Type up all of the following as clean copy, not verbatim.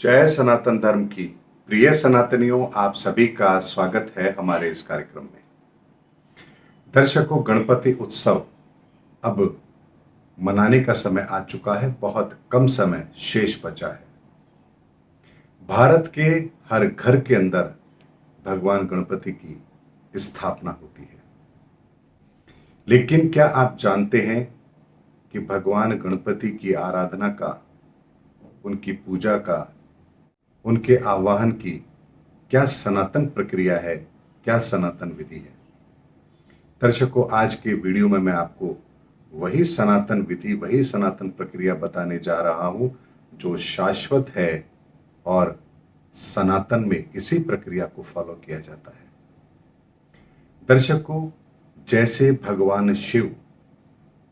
जय सनातन धर्म की प्रिय सनातनियों, आप सभी का स्वागत है हमारे इस कार्यक्रम में। दर्शकों, गणपति उत्सव अब मनाने का समय आ चुका है। बहुत कम समय शेष बचा है। भारत के हर घर के अंदर भगवान गणपति की स्थापना होती है। लेकिन क्या आप जानते हैं कि भगवान गणपति की आराधना का, उनकी पूजा का, उनके आवाहन की क्या सनातन प्रक्रिया है, क्या सनातन विधि है? दर्शकों, आज के वीडियो में मैं आपको वही सनातन विधि, वही सनातन प्रक्रिया बताने जा रहा हूं जो शाश्वत है और सनातन में इसी प्रक्रिया को फॉलो किया जाता है। दर्शकों, जैसे भगवान शिव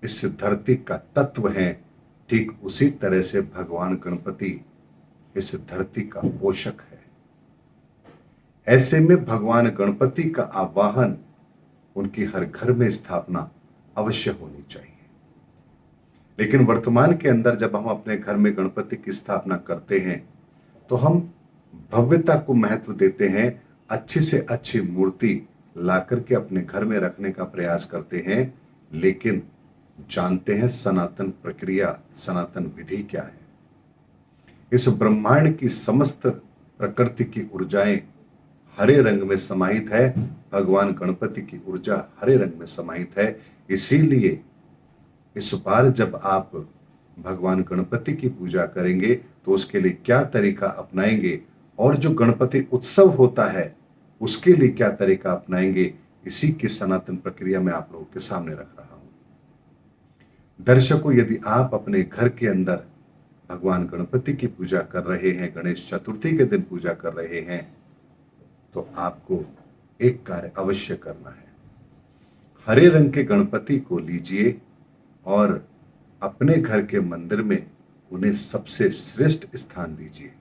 इस धरती का तत्व हैं, ठीक उसी तरह से भगवान गणपति इस धरती का पोषक है। ऐसे में भगवान गणपति का आवाहन, उनकी हर घर में स्थापना अवश्य होनी चाहिए। लेकिन वर्तमान के अंदर जब हम अपने घर में गणपति की स्थापना करते हैं तो हम भव्यता को महत्व देते हैं, अच्छी से अच्छी मूर्ति लाकर के अपने घर में रखने का प्रयास करते हैं। लेकिन जानते हैं सनातन प्रक्रिया, सनातन विधि क्या है? इस ब्रह्मांड की समस्त प्रकृति की ऊर्जाएं हरे रंग में समाहित है। भगवान गणपति की ऊर्जा हरे रंग में समाहित है। इसीलिए इस बार जब आप भगवान गणपति की पूजा करेंगे तो उसके लिए क्या तरीका अपनाएंगे, और जो गणपति उत्सव होता है उसके लिए क्या तरीका अपनाएंगे, इसी की सनातन प्रक्रिया में आप लोगों के सामने रख रहा हूं। दर्शकों, यदि आप अपने घर के अंदर भगवान गणपति की पूजा कर रहे हैं, गणेश चतुर्थी के दिन पूजा कर रहे हैं, तो आपको एक कार्य अवश्य करना है। हरे रंग के गणपति को लीजिए और अपने घर के मंदिर में उन्हें सबसे श्रेष्ठ स्थान दीजिए।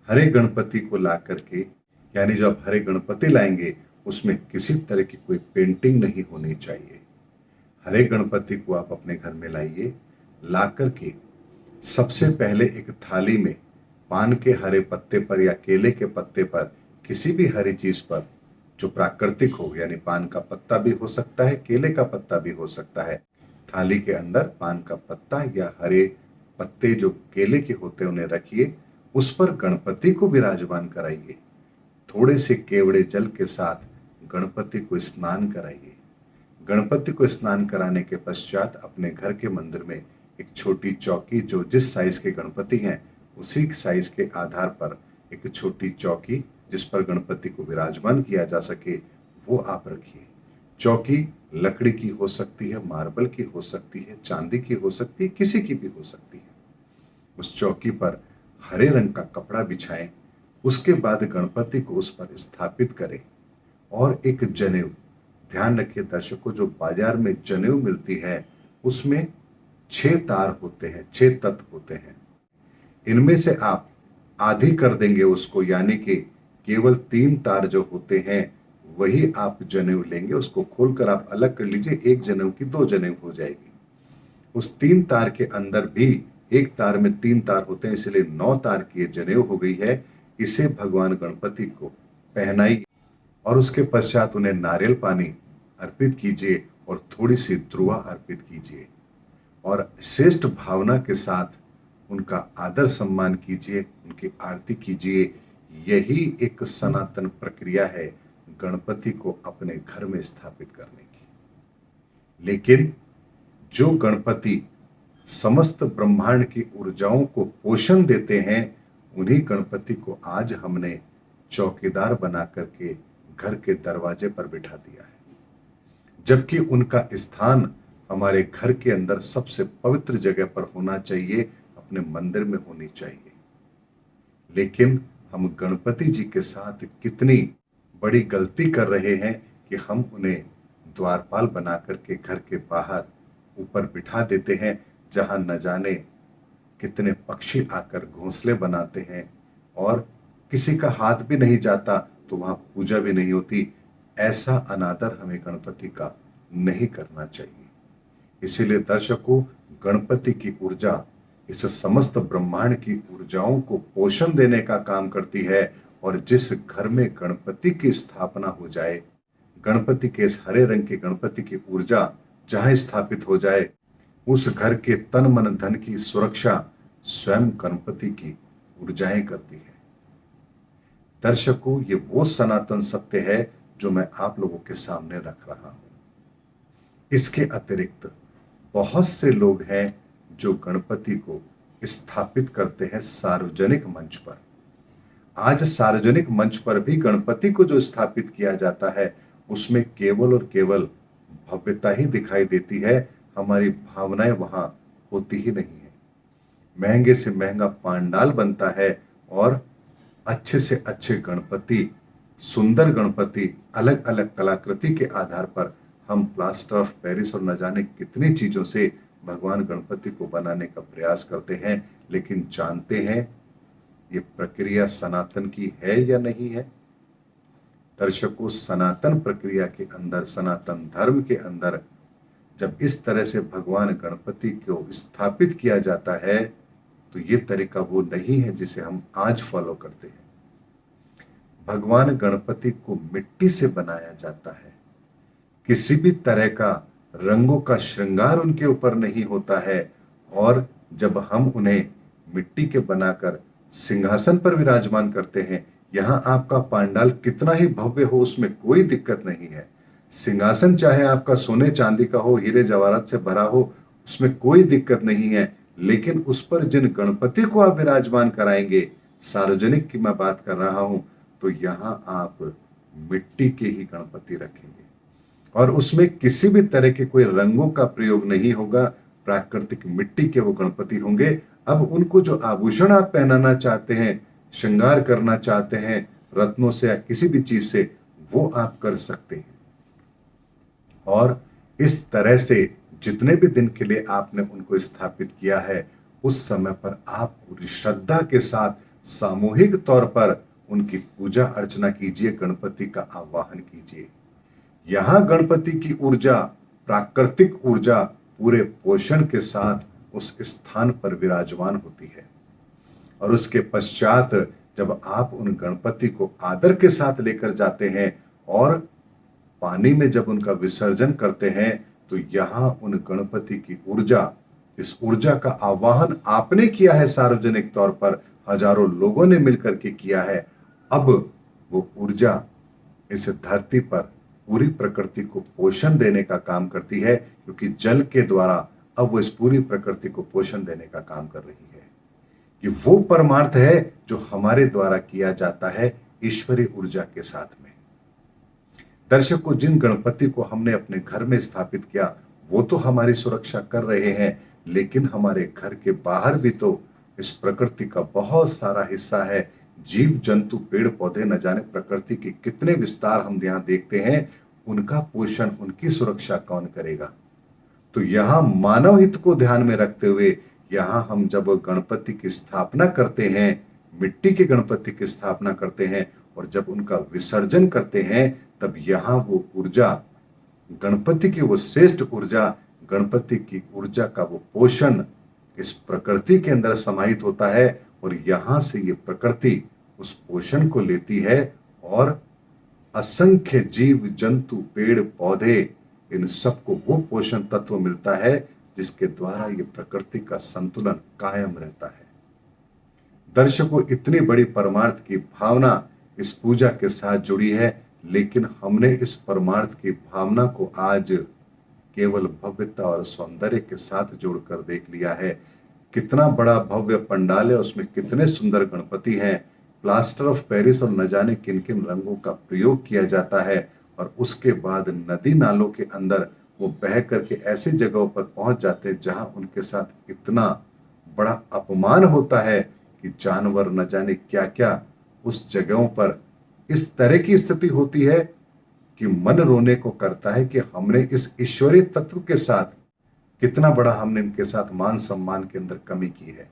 हरे गणपति को ला करके, यानी जो आप हरे गणपति लाएंगे उसमें किसी तरह की कोई पेंटिंग नहीं होनी चाहिए। हरे गणपति को आप अपने घर में लाइए। ला करके सबसे पहले एक थाली में पान के हरे पत्ते पर या केले के पत्ते पर, किसी भी हरी चीज पर जो प्राकृतिक हो, यानी पान का पत्ता भी हो सकता है, केले का पत्ता भी हो सकता है, थाली के अंदर पान का पत्ता या हरे पत्ते जो केले के होते हैं उन्हें रखिए। उस पर गणपति को विराजमान कराइए। थोड़े से केवड़े जल के साथ गणपति को स्नान कराइए। गणपति को स्नान कराने के पश्चात अपने घर के मंदिर में एक छोटी चौकी, जो जिस साइज के गणपति हैं उसी साइज के आधार पर एक छोटी चौकी जिस पर गणपति को विराजमान किया जा सके, वो आप रखिए। चौकी लकड़ी की हो सकती है, मार्बल की हो सकती है, चांदी की हो सकती है, किसी की भी हो सकती है। उस चौकी पर हरे रंग का कपड़ा बिछाएं। उसके बाद गणपति को उस पर स्थापित करें और एक जनेऊ, ध्यान रखिए दर्शकों, जो बाजार में जनेऊ मिलती है उसमें 6 तार होते हैं, 6 तत्व होते हैं। इनमें से आप आधी कर देंगे उसको, यानी कि केवल 3 तार जो होते हैं वही आप जनेऊ लेंगे। उसको खोलकर आप अलग कर लीजिए, एक जनेऊ की 2 जनेऊ हो जाएगी। उस 3 तार के अंदर भी, एक तार में 3 तार होते हैं, इसलिए 9 तार की जनेऊ हो गई है। इसे भगवान गणपति को पहनाइए और उसके पश्चात उन्हें नारियल पानी अर्पित कीजिए और थोड़ी सी द्रुआ अर्पित कीजिए और श्रेष्ठ भावना के साथ उनका आदर सम्मान कीजिए, उनकी आरती कीजिए। यही एक सनातन प्रक्रिया है गणपति को अपने घर में स्थापित करने की। लेकिन जो गणपति समस्त ब्रह्मांड की ऊर्जाओं को पोषण देते हैं, उन्हीं गणपति को आज हमने चौकीदार बना करके घर के दरवाजे पर बिठा दिया है, जबकि उनका स्थान हमारे घर के अंदर सबसे पवित्र जगह पर होना चाहिए, अपने मंदिर में होनी चाहिए। लेकिन हम गणपति जी के साथ कितनी बड़ी गलती कर रहे हैं कि हम उन्हें द्वारपाल बना करके घर के बाहर ऊपर बिठा देते हैं, जहां न जाने कितने पक्षी आकर घोंसले बनाते हैं और किसी का हाथ भी नहीं जाता तो वहां पूजा भी नहीं होती। ऐसा अनादर हमें गणपति का नहीं करना चाहिए। इसीलिए दर्शकों, गणपति की ऊर्जा इस समस्त ब्रह्मांड की ऊर्जाओं को पोषण देने का काम करती है। और जिस घर में गणपति की स्थापना हो जाए, गणपति के इस हरे रंग के गणपति की ऊर्जा जहां स्थापित हो जाए, उस घर के तन मन धन की सुरक्षा स्वयं गणपति की ऊर्जाएं करती है। दर्शकों, ये वो सनातन सत्य है जो मैं आप लोगों के सामने रख रहा हूं। इसके अतिरिक्त बहुत से लोग हैं जो गणपति को स्थापित करते हैं सार्वजनिक मंच पर। आज सार्वजनिक मंच पर भी गणपति को जो स्थापित किया जाता है, उसमें केवल और केवल भव्यता ही दिखाई देती है, हमारी भावनाएं वहां होती ही नहीं है। महंगे से महंगा पांडाल बनता है और अच्छे से अच्छे गणपति, सुंदर गणपति, अलग अलग कलाकृति के आधार पर हम प्लास्टर ऑफ पेरिस और न जाने कितनी चीजों से भगवान गणपति को बनाने का प्रयास करते हैं, लेकिन जानते हैं ये प्रक्रिया सनातन की है या नहीं है? दर्शकों, सनातन प्रक्रिया के अंदर, सनातन धर्म के अंदर जब इस तरह से भगवान गणपति को स्थापित किया जाता है, तो ये तरीका वो नहीं है जिसे हम आज फॉलो करते हैं। भगवान गणपति को मिट्टी से बनाया जाता है। किसी भी तरह का रंगों का श्रृंगार उनके ऊपर नहीं होता है। और जब हम उन्हें मिट्टी के बनाकर सिंहासन पर विराजमान करते हैं, यहां आपका पांडाल कितना ही भव्य हो, उसमें कोई दिक्कत नहीं है। सिंहासन चाहे आपका सोने चांदी का हो, हीरे जवाहरात से भरा हो, उसमें कोई दिक्कत नहीं है। लेकिन उस पर जिन गणपति को आप विराजमान कराएंगे, सार्वजनिक की मैं बात कर रहा हूं, तो यहां आप मिट्टी के ही गणपति रखेंगे और उसमें किसी भी तरह के कोई रंगों का प्रयोग नहीं होगा। प्राकृतिक मिट्टी के वो गणपति होंगे। अब उनको जो आभूषण आप पहनाना चाहते हैं, श्रृंगार करना चाहते हैं रत्नों से या किसी भी चीज से, वो आप कर सकते हैं। और इस तरह से जितने भी दिन के लिए आपने उनको स्थापित किया है, उस समय पर आप पूरी श्रद्धा के साथ सामूहिक तौर पर उनकी पूजा अर्चना कीजिए, गणपति का आवाहन कीजिए। यहां गणपति की ऊर्जा, प्राकृतिक ऊर्जा पूरे पोषण के साथ उस स्थान पर विराजमान होती है। और उसके पश्चात जब आप उन गणपति को आदर के साथ लेकर जाते हैं और पानी में जब उनका विसर्जन करते हैं, तो यहां उन गणपति की ऊर्जा, इस ऊर्जा का आवाहन आपने किया है सार्वजनिक तौर पर, हजारों लोगों ने मिलकर के किया है। अब वो ऊर्जा इस धरती पर पूरी प्रकृति को पोषण देने का काम करती है, क्योंकि जल के द्वारा अब वो इस पूरी प्रकृति को पोषण देने का काम कर रही है। ये वो परमार्थ है जो हमारे द्वारा किया जाता है ईश्वरीय ऊर्जा के साथ में। दर्शकों, जिन गणपति को हमने अपने घर में स्थापित किया, वो तो हमारी सुरक्षा कर रहे हैं, लेकिन हमारे घर के बाहर भी तो इस प्रकृति का बहुत सारा हिस्सा है। जीव जंतु, पेड़ पौधे, न जाने प्रकृति के कितने विस्तार हम यहाँ देखते हैं, उनका पोषण, उनकी सुरक्षा कौन करेगा? तो यहाँ मानव हित को ध्यान में रखते हुए, यहाँ हम जब गणपति की स्थापना करते हैं, मिट्टी के गणपति की स्थापना करते हैं और जब उनका विसर्जन करते हैं, तब यहाँ वो ऊर्जा, गणपति की वो श्रेष्ठ ऊर्जा, गणपति की ऊर्जा का वो पोषण इस प्रकृति के अंदर समाहित होता है। और यहां से ये प्रकृति उस पोषण को लेती है और असंख्य जीव जंतु, पेड़ पौधे, इन सबको वो पोषण तत्व मिलता है जिसके द्वारा ये प्रकृति का संतुलन कायम रहता है। दर्शकों, इतनी बड़ी परमार्थ की भावना इस पूजा के साथ जुड़ी है, लेकिन हमने इस परमार्थ की भावना को आज केवल भव्यता और सौंदर्य के साथ जोड़कर देख लिया है। कितना बड़ा भव्य पंडाल है, उसमें कितने सुंदर गणपति हैं, प्लास्टर ऑफ पेरिस और न जाने किन किन रंगों का प्रयोग किया जाता है। और उसके बाद नदी नालों के अंदर वो बह करके ऐसी जगहों पर पहुंच जाते हैं जहां उनके साथ इतना बड़ा अपमान होता है कि जानवर, न जाने क्या क्या उस जगहों पर इस तरह की स्थिति होती है कि मन रोने को करता है कि हमने इस ईश्वरीय तत्व के साथ कितना बड़ा हमने इनके साथ मान सम्मान के अंदर कमी की है,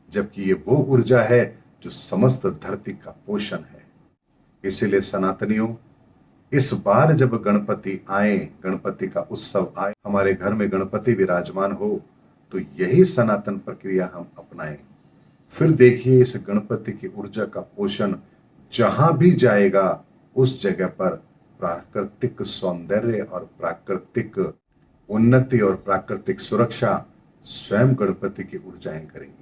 जबकि ये वो ऊर्जा है जो समस्त धरती का पोषण है। इसीलिए सनातनियों, इस बार जब गणपति आए, गणपति का उत्सव आए, हमारे घर में गणपति विराजमान हो, तो यही सनातन प्रक्रिया हम अपनाएं। फिर देखिए इस गणपति की ऊर्जा का पोषण जहां भी जाएगा उस जगह पर प्राकृतिक सौंदर्य और प्राकृतिक उन्नति और प्राकृतिक सुरक्षा स्वयं गणपति की ऊर्जाएं करेंगी।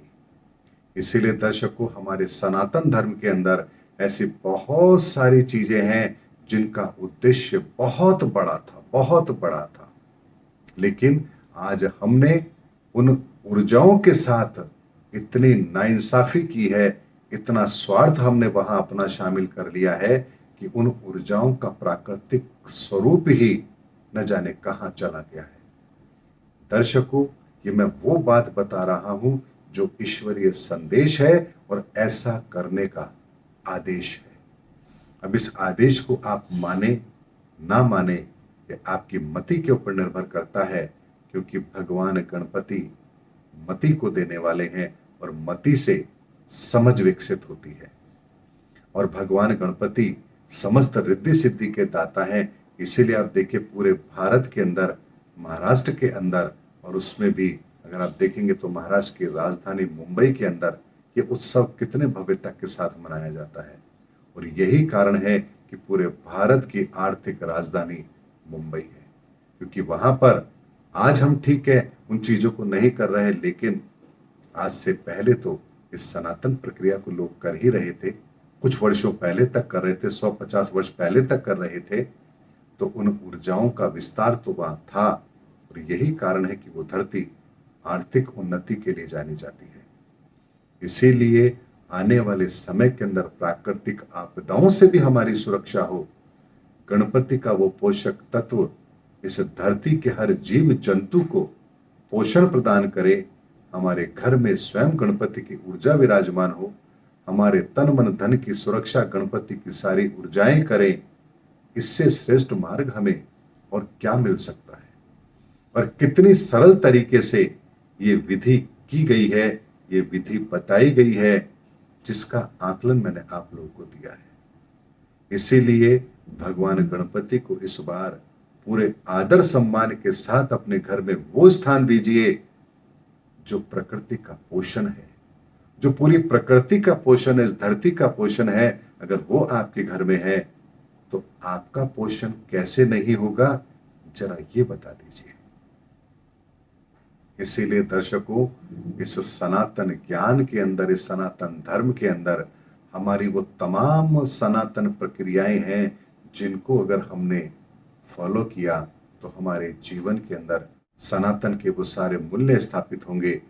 इसीलिए दर्शकों, हमारे सनातन धर्म के अंदर ऐसी बहुत सारी चीजें हैं जिनका उद्देश्य बहुत बड़ा था, बहुत बड़ा था। लेकिन आज हमने उन ऊर्जाओं के साथ इतनी नाइंसाफी की है, इतना स्वार्थ हमने वहां अपना शामिल कर लिया है कि उन ऊर्जाओं का प्राकृतिक स्वरूप ही न जाने कहां चला गया है। दर्शकों, ये मैं वो बात बता रहा हूं जो ईश्वरीय संदेश है और ऐसा करने का आदेश है। अब इस आदेश को आप माने ना माने ये आपकी मति के ऊपर निर्भर करता है, क्योंकि भगवान गणपति मति को देने वाले हैं और मति से समझ विकसित होती है। और भगवान गणपति समस्त रिद्धि सिद्धि के दाता हैं। इसीलिए आप देखिए पूरे भारत के अंदर, महाराष्ट्र के अंदर, और उसमें भी अगर आप देखेंगे तो महाराष्ट्र की राजधानी मुंबई के अंदर ये उत्सव कितने भव्यता के साथ मनाया जाता है। और यही कारण है कि पूरे भारत की आर्थिक राजधानी मुंबई है, क्योंकि वहां पर आज हम ठीक है उन चीजों को नहीं कर रहे, लेकिन आज से पहले तो इस सनातन प्रक्रिया को लोग कर ही रहे थे। कुछ वर्षों पहले तक कर रहे थे, 150 वर्ष पहले तक कर रहे थे। तो उन ऊर्जाओं का विस्तार तो वहां था, और यही कारण है कि वो धरती आर्थिक उन्नति के लिए जानी जाती है। इसीलिए आने वाले समय के अंदर प्राकृतिक आपदाओं से भी हमारी सुरक्षा हो, गणपति का वो पोषक तत्व इस धरती के हर जीव जंतु को पोषण प्रदान करे, हमारे घर में स्वयं गणपति की ऊर्जा विराजमान हो, हमारे तन मन धन की सुरक्षा गणपति की सारी ऊर्जाएं करें। इससे श्रेष्ठ मार्ग हमें और क्या मिल सकता है। और कितनी सरल तरीके से ये विधि की गई है, ये विधि बताई गई है, जिसका आकलन मैंने आप लोगों को दिया है। इसीलिए भगवान गणपति को इस बार पूरे आदर सम्मान के साथ अपने घर में वो स्थान दीजिए जो प्रकृति का पोषण है, जो पूरी प्रकृति का पोषण है, इस धरती का पोषण है। अगर वो आपके घर में है तो आपका पोषण कैसे नहीं होगा, जरा ये बता दीजिए। इसीलिए दर्शकों, इस सनातन ज्ञान के अंदर, इस सनातन धर्म के अंदर हमारी वो तमाम सनातन प्रक्रियाएं हैं जिनको अगर हमने फॉलो किया तो हमारे जीवन के अंदर सनातन के वो सारे मूल्य स्थापित होंगे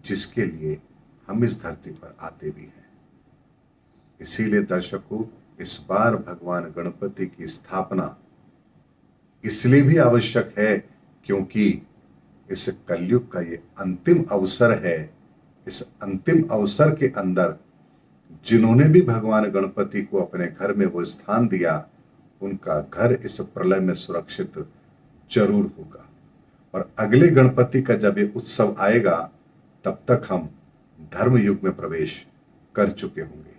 जिसके लिए हम इस धरती पर आते भी हैं। इसीलिए दर्शकों, इस बार भगवान गणपति की स्थापना इसलिए भी आवश्यक है क्योंकि इस कलयुग का ये अंतिम अवसर है। इस अंतिम अवसर के अंदर जिन्होंने भी भगवान गणपति को अपने घर में वो स्थान दिया, उनका घर इस प्रलय में सुरक्षित जरूर होगा। और अगले गणपति का जब ये उत्सव आएगा तब तक हम धर्म युग में प्रवेश कर चुके होंगे।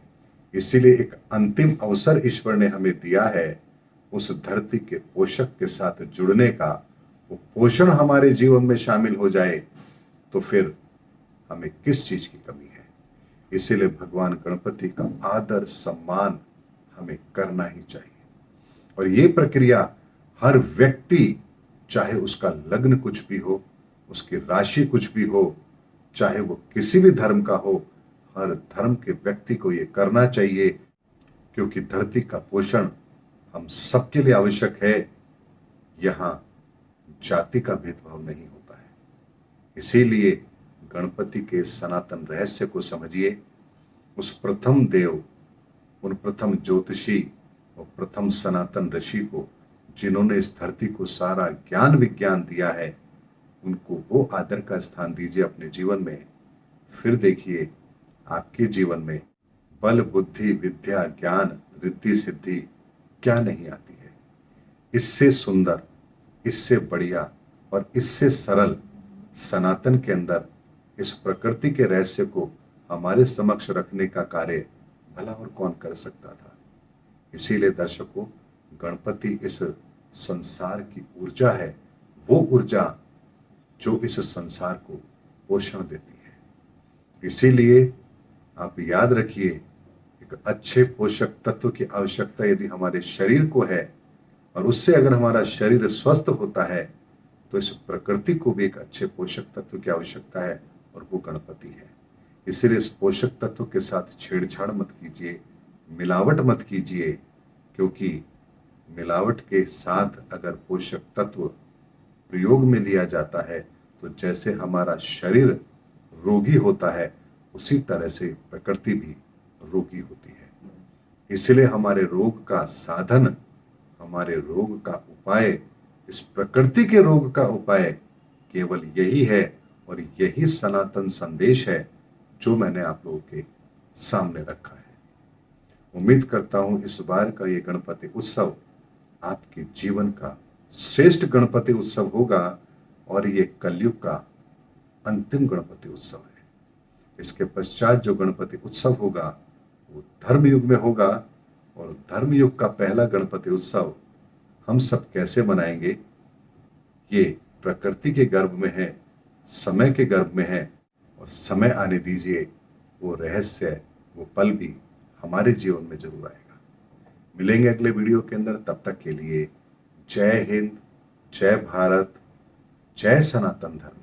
इसीलिए एक अंतिम अवसर ईश्वर ने हमें दिया है उस धरती के पोषक के साथ जुड़ने का। वो पोषण हमारे जीवन में शामिल हो जाए तो फिर हमें किस चीज की कमी है। इसीलिए भगवान गणपति का आदर सम्मान हमें करना ही चाहिए। और ये प्रक्रिया हर व्यक्ति, चाहे उसका लग्न कुछ भी हो, उसकी राशि कुछ भी हो, चाहे वो किसी भी धर्म का हो, हर धर्म के व्यक्ति को ये करना चाहिए, क्योंकि धरती का पोषण हम सबके लिए आवश्यक है। यहाँ जाति का भेदभाव नहीं होता है। इसीलिए गणपति के सनातन रहस्य को समझिए। उस प्रथम देव, उन प्रथम ज्योतिषी और प्रथम सनातन ऋषि को, जिन्होंने इस धरती को सारा ज्ञान विज्ञान दिया है, उनको वो आदर का स्थान दीजिए अपने जीवन में। फिर देखिए आपके जीवन में बल बुद्धि विद्या ज्ञान रिद्धि सिद्धि क्या नहीं आती है। इससे सुंदर, इससे बढ़िया और इससे सरल सनातन के अंदर इस प्रकृति के रहस्य को हमारे समक्ष रखने का कार्य भला और कौन कर सकता था। इसीलिए दर्शकों, गणपति इस संसार की ऊर्जा है, वो ऊर्जा जो इस संसार को पोषण देती है। इसीलिए आप याद रखिए, एक अच्छे पोषक तत्व की आवश्यकता यदि हमारे शरीर को है और उससे अगर हमारा शरीर स्वस्थ होता है तो इस प्रकृति को भी एक अच्छे पोषक तत्व की आवश्यकता है और वो गणपति है। इसलिए इस पोषक तत्व के साथ छेड़छाड़ मत कीजिए, मिलावट मत कीजिए, क्योंकि मिलावट के साथ अगर पोषक तत्व प्रयोग में लिया जाता है तो जैसे हमारा शरीर रोगी होता है उसी तरह से प्रकृति भी रोगी होती है। इसलिए हमारे रोग का साधन, हमारे रोग का उपाय, इस प्रकृति के रोग का उपाय केवल यही है और यही सनातन संदेश है जो मैंने आप लोगों के सामने रखा है। उम्मीद करता हूं इस बार का ये गणपति उत्सव आपके जीवन का श्रेष्ठ गणपति उत्सव होगा और ये कलयुग का अंतिम गणपति उत्सव है। इसके पश्चात जो गणपति उत्सव होगा वो धर्म युग में होगा और धर्म युग का पहला गणपति उत्सव हम सब कैसे मनाएंगे, ये प्रकृति के गर्भ में है, समय के गर्भ में है और समय आने दीजिए, वो रहस्य, वो पल भी हमारे जीवन में जरूर आएगा। मिलेंगे अगले वीडियो के अंदर, तब तक के लिए जय हिंद, जय भारत, जय सनातन धर्म।